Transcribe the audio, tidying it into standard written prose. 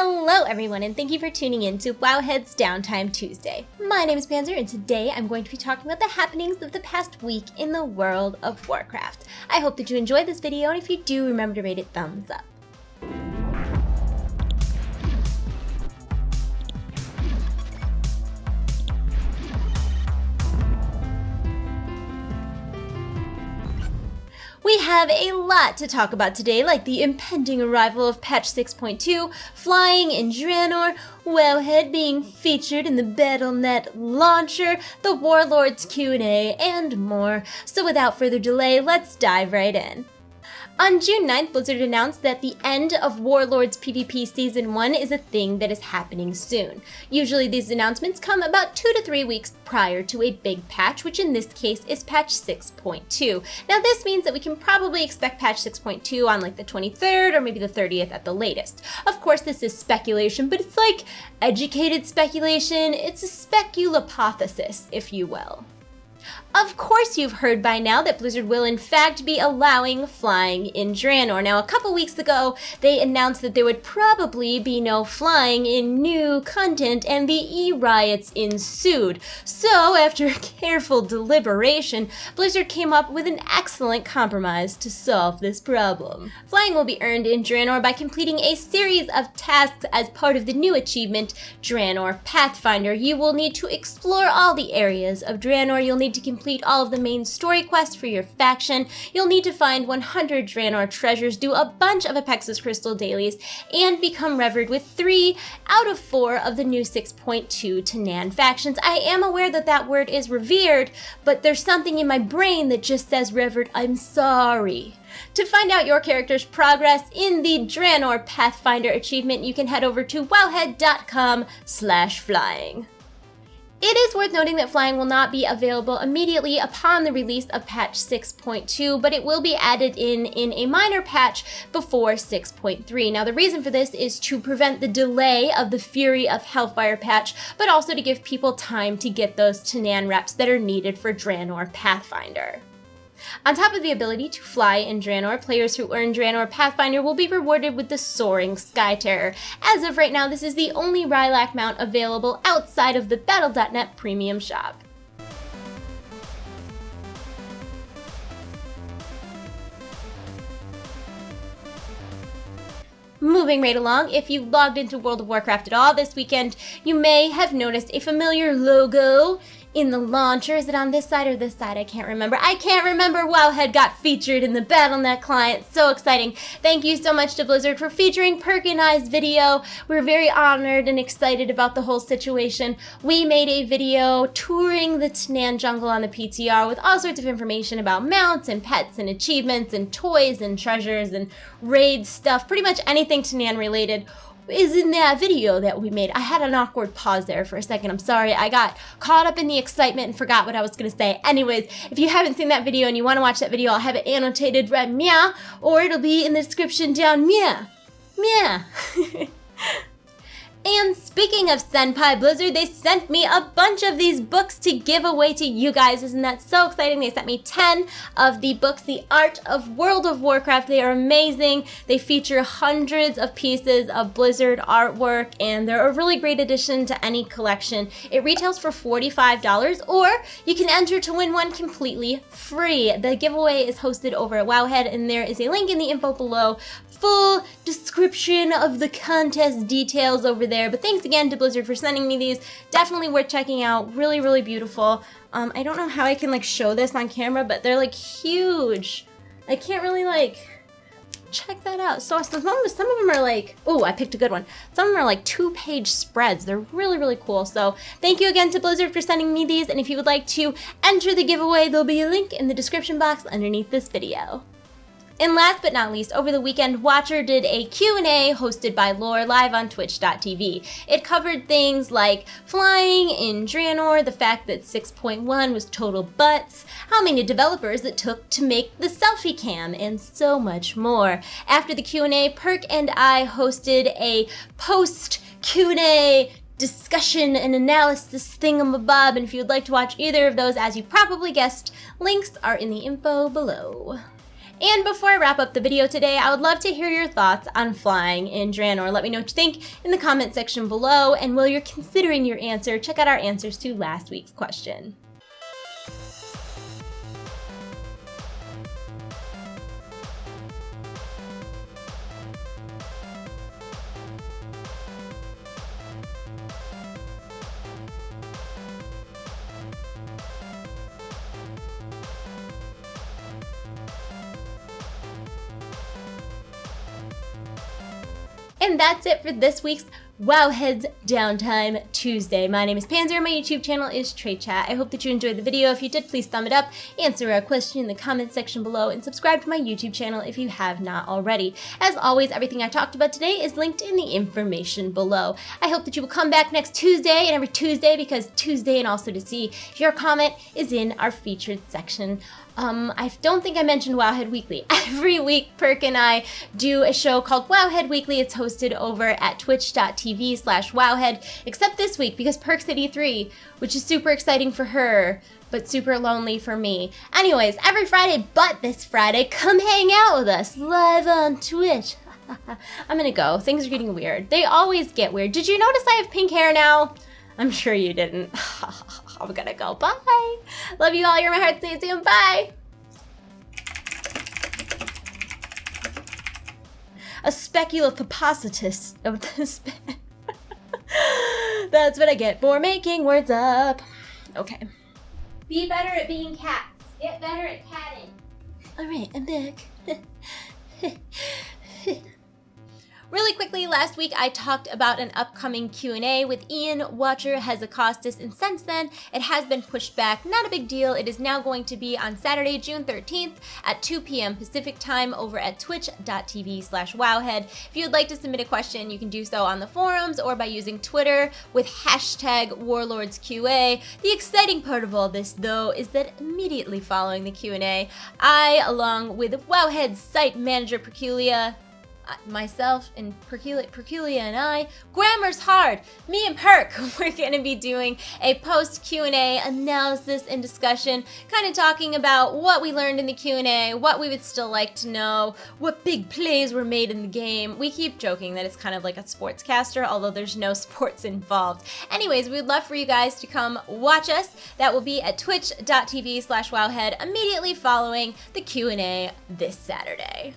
Hello everyone, and thank you for tuning in to Wowhead's Downtime Tuesday. My name is Panzer, and today I'm going to be talking about the happenings of the past week in the world of Warcraft. I hope that you enjoyed this video, and if you do, remember to rate it thumbs up. We have a lot to talk about today, like the impending arrival of patch 6.2, flying in Draenor, Wowhead being featured in the Battle.net launcher, the Warlords Q&A, and more. So without further delay, let's dive right in. On June 9th, Blizzard announced that the end of Warlords PvP Season 1 is a thing that is happening soon. Usually these announcements come about 2 to 3 weeks prior to a big patch, which in this case is patch 6.2. Now this means that we can probably expect patch 6.2 on like the 23rd or maybe the 30th at the latest. Of course this is speculation, but it's like educated speculation. It's a speculopothesis, if you will. Of course you've heard by now that Blizzard will in fact be allowing flying in Draenor. Now a couple weeks ago they announced that there would probably be no flying in new content, and the E-riots ensued. So after careful deliberation, Blizzard came up with an excellent compromise to solve this problem. Flying will be earned in Draenor by completing a series of tasks as part of the new achievement, Draenor Pathfinder. You will need to explore all the areas of Draenor. You'll need to complete all of the main story quests for your faction. You'll need to find 100 Draenor treasures, do a bunch of Apexis Crystal dailies, and become revered with 3 out of 4 of the new 6.2 Tanan factions. I am aware that that word is revered, but there's something in my brain that just says revered. I'm sorry. To find out your character's progress in the Draenor Pathfinder achievement, you can head over to wowhead.com/flying. It is worth noting that flying will not be available immediately upon the release of patch 6.2, but it will be added in a minor patch before 6.3. Now the reason for this is to prevent the delay of the Fury of Hellfire patch, but also to give people time to get those Tanan reps that are needed for Draenor Pathfinder. On top of the ability to fly in Draenor, players who earn Draenor Pathfinder will be rewarded with the Soaring Skyterror. As of right now, this is the only Rylak mount available outside of the Battle.net premium shop. Moving right along, if you logged into World of Warcraft at all this weekend, you may have noticed a familiar logo in the launcher. Is it on this side or this side? I can't remember. Wowhead got featured in the Battle.net client. So exciting. Thank you so much to Blizzard for featuring Perk and I's video. We're very honored and excited about the whole situation. We made a video touring the Tanan jungle on the PTR with all sorts of information about mounts and pets and achievements and toys and treasures and raid stuff. Pretty much anything Tanan related is in that video that we made. I had an awkward pause there for a second. I'm sorry. I got caught up in the excitement and forgot what I was going to say. Anyways, if you haven't seen that video and you want to watch that video, I'll have it annotated right meow, or it'll be in the description down meow. Meow. And speaking of Senpai Blizzard, they sent me a bunch of these books to give away to you guys. Isn't that so exciting? They sent me 10 of the books, The Art of World of Warcraft. They are amazing. They feature hundreds of pieces of Blizzard artwork, and they're a really great addition to any collection. It retails for $45, or you can enter to win one completely free. The giveaway is hosted over at Wowhead, and there is a link in the info below. Full description of the contest details over there. But thanks again to Blizzard for sending me these. Definitely worth checking out. Really, really beautiful. I don't know how I can like show this on camera, but they're like huge. I can't really like check that out. So some of them are like, oh, I picked a good one. Some of them are like 2-page spreads. They're really, really cool. So thank you again to Blizzard for sending me these. And if you would like to enter the giveaway, there'll be a link in the description box underneath this video. And last but not least, over the weekend, Watcher did a Q&A hosted by Lore live on twitch.tv. It covered things like flying in Draenor, the fact that 6.1 was total butts, how many developers it took to make the selfie cam, and so much more. After the Q&A, Perk and I hosted a post-Q&A discussion and analysis thingamabob, and if you would like to watch either of those, as you probably guessed, links are in the info below. And before I wrap up the video today, I would love to hear your thoughts on flying in Draenor. Let me know what you think in the comment section below, and while you're considering your answer, check out our answers to last week's question. And that's it for this week's Wowhead Downtime Tuesday. My name is Panzer, my YouTube channel is TradeChat. I hope that you enjoyed the video. If you did, please thumb it up, answer our question in the comment section below, and subscribe to my YouTube channel if you have not already. As always, everything I talked about today is linked in the information below. I hope that you will come back next Tuesday and every Tuesday, because Tuesday and also to see your comment is in our featured section. I don't think I mentioned Wowhead Weekly. Every week, Perk and I do a show called Wowhead Weekly. It's hosted over at twitch.tv/Wowhead, except this week because Perk's at E3, which is super exciting for her, but super lonely for me. Anyways, every Friday but this Friday, come hang out with us live on Twitch. I'm gonna go. Things are getting weird. They always get weird. Did you notice I have pink hair now? I'm sure you didn't. I'm gonna go. Bye. Love you all. You're my heart. See you soon. Bye. A speculopapositus of this. That's what I get for making words up. Okay. Be better at being cats. Get better at catting. All right, I'm back. Really quickly, last week I talked about an upcoming Q&A with Ian Watcher Hezekostas, and since then it has been pushed back. Not a big deal. It is now going to be on Saturday, June 13th at 2 p.m. Pacific time over at twitch.tv/Wowhead. If you would like to submit a question, you can do so on the forums or by using Twitter with #WarlordsQA. The exciting part of all this, though, is that immediately following the Q&A, I, along with Wowhead's site manager Perculia, myself and Perculia and I, Grammar's Hard, me and Perk, we're going to be doing a post Q&A analysis and discussion, kind of talking about what we learned in the Q&A, what we would still like to know, what big plays were made in the game. We keep joking that it's kind of like a sportscaster, although there's no sports involved. Anyways, we would love for you guys to come watch us. That will be at twitch.tv/Wowhead immediately following the Q&A this Saturday.